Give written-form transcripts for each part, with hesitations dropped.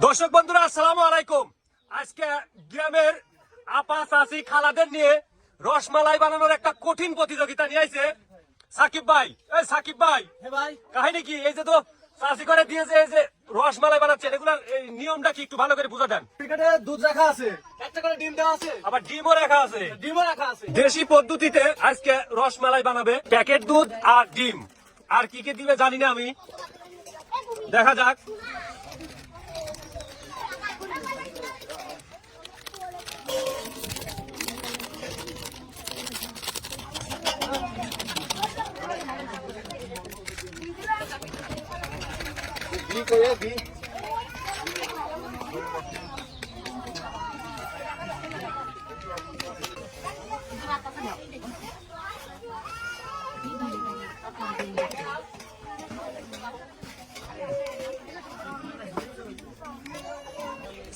দর্শক বন্ধুরা আসসালামু আলাইকুম। আজকে গ্রামের আপা চাচি খালাদের নিয়ে রসমালাই বানানোর একটা কঠিন প্রতিযোগিতা নিয়ে আইছে সাকিব ভাই। এই সাকিব ভাই, কাহিনী কি? এই যে তো চাচি করে দিয়েছে, এই যে রসমালাই বানাচ্ছেন, এগুলার নিয়মটা কি একটু ভালো করে বুঝা দেন। দুধ রাখা আছে, একটা করে ডিম দেওয়া আছে, আবার ডিমও রাখা আছে। আছে। দেশি পদ্ধতিতে আজকে রসমালাই বানাবে, প্যাকেট দুধ আর ডিম। আর কি কি দিবে জানি না আমি, দেখা যাক।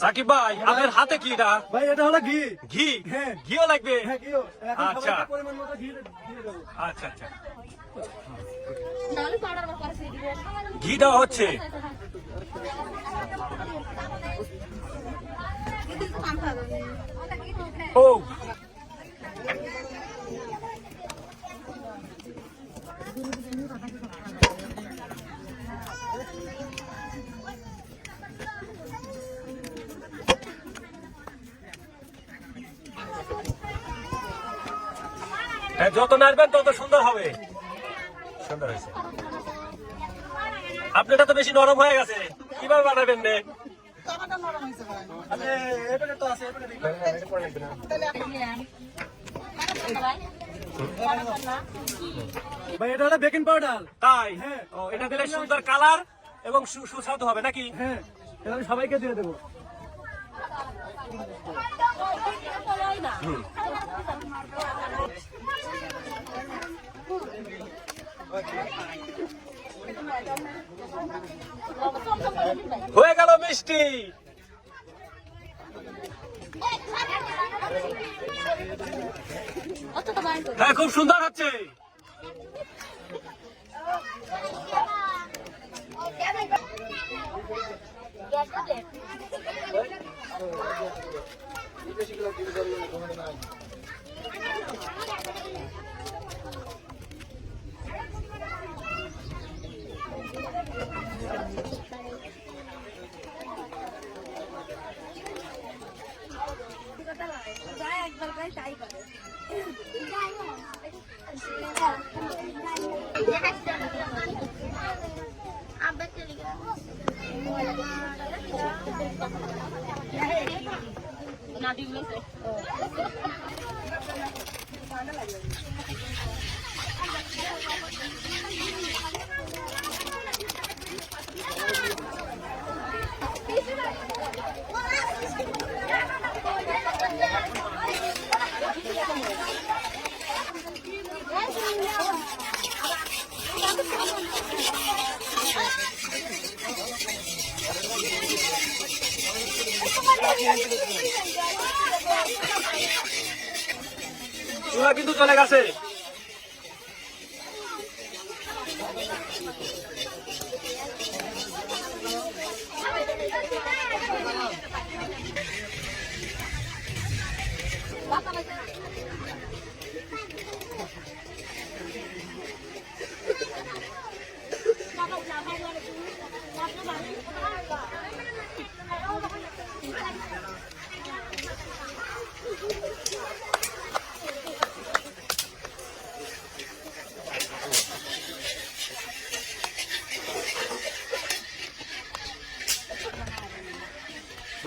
সাকিব ভাই, আপনার হাতে কি এটা? ভাই এটা হলো ঘি। ঘি? হ্যাঁ। ঘিও লাগবে? হ্যাঁ ঘিও। এখন আচ্ছা। খাবারের পরিমাণ মতো ঘি দিয়ে দেবো। আচ্ছা আচ্ছা, ঘি দেওয়া হচ্ছে। ও হ্যাঁ, যত নাড়বেন তত সুন্দর হবে। সুন্দর হয়েছে। আপনারটা তো বেশি নরম হয়ে গেছে, কিভাবে বানাবেন নে? আরে এটা তো আছে, এটা দেখি। ভাই এটা হলো বেকিং পাউডার। তাই? হ্যাঁ। ও, এটা দিলে সুন্দর কালার এবং সুস্বাদু হবে নাকি? হ্যাঁ, এটা আমি সবাইকে দিয়ে দেবো। হয়ে গেল মিষ্টি। হ্যাঁ, খুব সুন্দর হচ্ছে। চুলা কিন্তু চলে গেছে।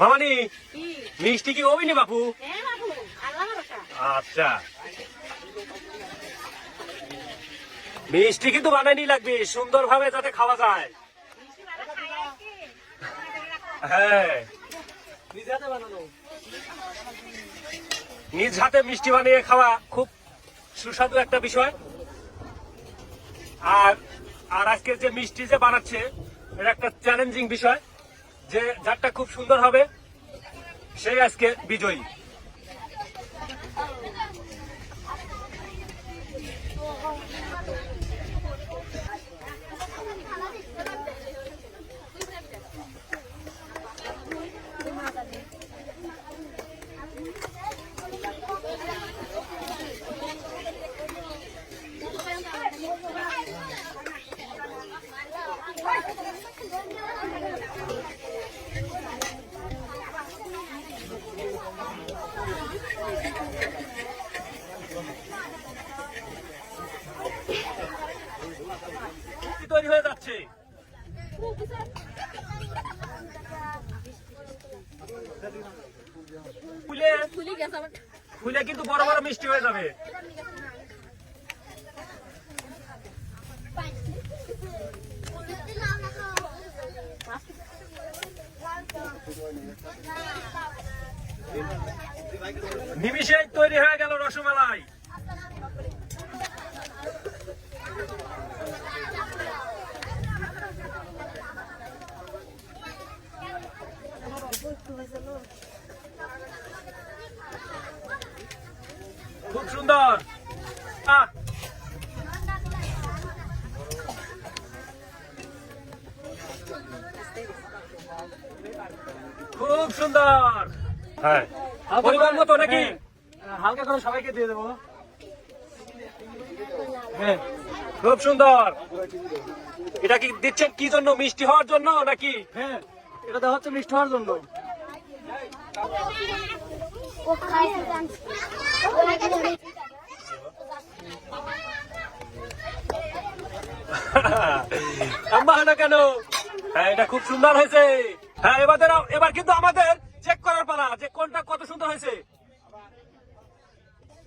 মামানি, মিষ্টি কি হবিনি বাপু? আচ্ছা, মিষ্টি কিন্তু বানানি লাগবে সুন্দর ভাবে যাতে খাওয়া যায়। হ্যাঁ, নিজ হাতে মিষ্টি বানিয়ে খাওয়া খুব সুস্বাদু একটা বিষয়। আর আর আজকে যে মিষ্টি যে বানাচ্ছে, এটা একটা চ্যালেঞ্জিং বিষয়। যে যারটা খুব সুন্দর হবে সেই আজকে বিজয়ী। খুলে কিন্তু বড় বড় মিষ্টি হয়ে যাবে। নিমিষে তৈরি হয়ে গেল রসমালাই। খুব সুন্দর। আহ, খুব সুন্দর। হ্যাঁ, পরিমাণ মতো নাকি? হ্যাঁ, হালকা করে সবাইকে দিয়ে দেবো। হ্যাঁ, খুব সুন্দর। এটা কি দিচ্ছেন কি জন্য? মিষ্টি হওয়ার জন্য নাকি? হ্যাঁ, এটা দেওয়া হচ্ছে মিষ্টি হওয়ার জন্য। লম্বা হয় না কেন? হ্যাঁ, এটা খুব সুন্দর হয়েছে। হ্যাঁ, এবার কিন্তু আমাদের চেক করার পালা যে কোনটা কত সুন্দর হয়েছে।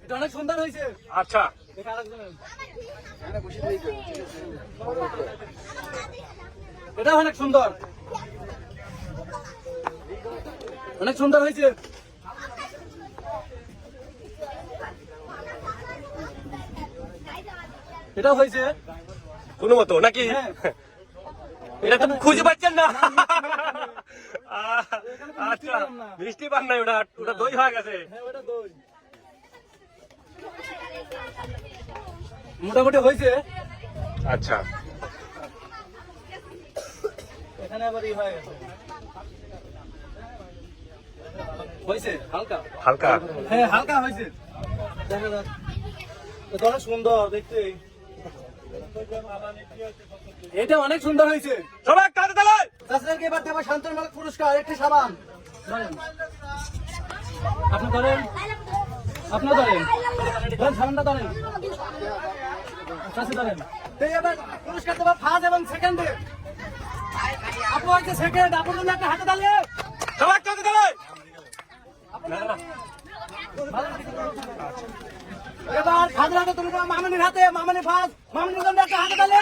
এটা অনেক সুন্দর হয়েছে। আচ্ছা, দেখে আরেকজনের। এটা অনেক সুন্দর, অনেক সুন্দর হয়েছে। এটা হয়েছে কোনো মতো নাকি? হ্যাঁ। এটা তো খুঁজে পাচ্ছেন না। আচ্ছা, মিষ্টি পান নাই, ওটা দই হয়ে গেছে। হ্যাঁ, ওটা দই। মোটামুটি হয়েছে। আচ্ছা, এখানে আবার হয়ে গেছে। হয়েছে হালকা হালকা। হ্যাঁ, হালকা হয়েছে। দেখা যাক, এটা অনেক সুন্দর দেখতে। এটা অনেক সুন্দর হয়েছে। সবাই কাঁধে তালে। চাষিদেরকে এবার দেবো শান্তনমালা পুরস্কার, একটি সাবান। ধরেন। আপনি ধরেন, আপনি ধরেন, ধরেন সাবানটা ধরেন, চাষি ধরেন। তো এবার পুরস্কার দেবো ফার্স্ট এবং সেকেন্ডে। আপু হয়েছে সেকেন্ড, আপুর জন্য একটা হাতে তালে। সবাই কাঁধে তালে। এবার ফার্স্ট রাখো তুমি মামনির হাতে, মামনি ফার্স্ট, মামনির জন্য একটা হাতে তালে।